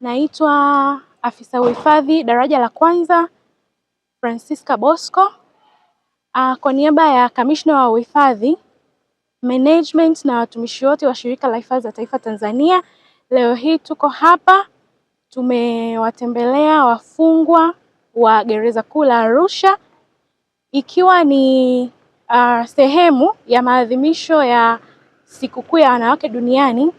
Naitwa afisa uhifadhi daraja la kwanza Francisca Bosco. Kwa niaba ya kamishna wa uhifadhi, management na watumishi wote wa Shirika la Hifadhi za Taifa Tanzania, leo hii tuko hapa tumewatembelea wafungwa wa Gereza Kuu la Arusha, ikiwa ni sehemu ya maadhimisho ya Sikukuu ya Wanawake Duniani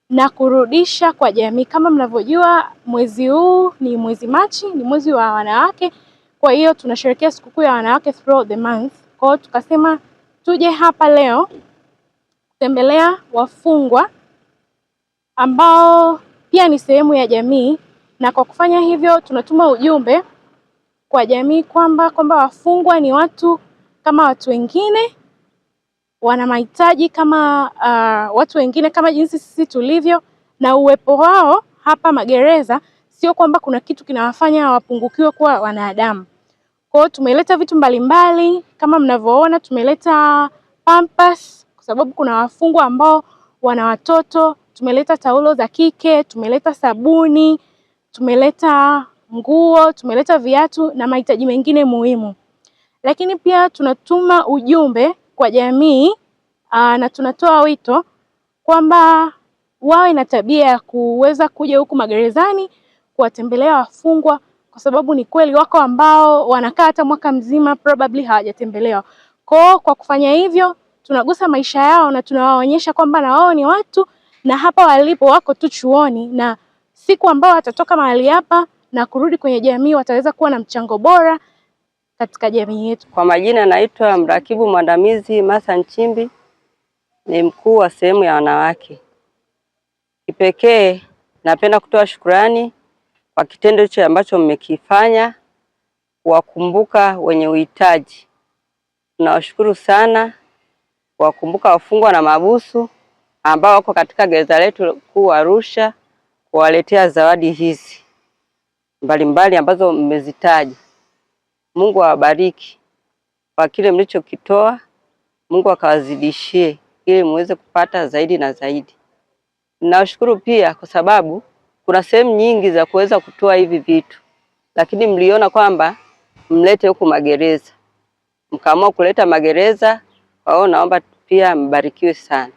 na kurudisha kwa jamii. Kama mnavyojua, mwezi huu ni mwezi Machi, ni mwezi wa wanawake. Kwa hiyo tunasherehekea Sikukuu ya Wanawake throughout the month. Kwa hiyo tukasema tuje hapa leo kutembelea wafungwa ambao pia ni sehemu ya jamii, na kwa kufanya hivyo tunatuma ujumbe kwa jamii kwamba wafungwa ni watu kama watu wengine, wana mahitaji kama watu wengine kama jinsi sisi tulivyo, na uwepo wao hapa magereza sio kwamba kuna kitu kinawafanya wapungukiwe kuwa wanadamu. Kwa hiyo tumeleta vitu mbalimbali kama mnavyoona, tumeleta pampers kwa sababu kuna wafungwa ambao wana watoto, tumeleta taulo za kike, tumeleta sabuni, tumeleta nguo, tumeleta viatu na mahitaji mengine muhimu. Lakini pia tunatuma ujumbe kwa jamii na tunatoa wito kwamba wawe na tabia ya kuweza kuja huku magerezani kuwatembelea wafungwa, kwa sababu ni kweli wako ambao wanakaa hata mwaka mzima probably hawajatembelewa. Kwa kufanya hivyo tunagusa maisha yao na tunawaonyesha kwamba na wao ni watu, na hapa walipo wako tu chuoni, na siku ambao watatoka mahali hapa na kurudi kwenye jamii wataweza kuwa na mchango bora katika jamii yetu. Kwa majina naitwa mrakibu mwandamizi Martha Nchimbi, ni mkuu wa sehemu ya wanawake. Kipekee napenda kutoa shukrani kwa kitendo hicho ambacho mmekifanya kuwakumbuka wenye uhitaji. Tunawashukuru sana kuwakumbuka wafungwa na mahabusu ambao wako katika gereza letu kuu Arusha, kuwaletea zawadi hizi mbalimbali ambazo mmezitaja. Mungu awabariki kwa kile mlichokitoa, Mungu akawazidishie ili muweze kupata zaidi na zaidi. Ninawashukuru pia kwa sababu kuna sehemu nyingi za kuweza kutoa hivi vitu, lakini mliona kwamba mlete huku magereza, mkaamua kuleta magereza. Kwa hiyo naomba pia mbarikiwe sana.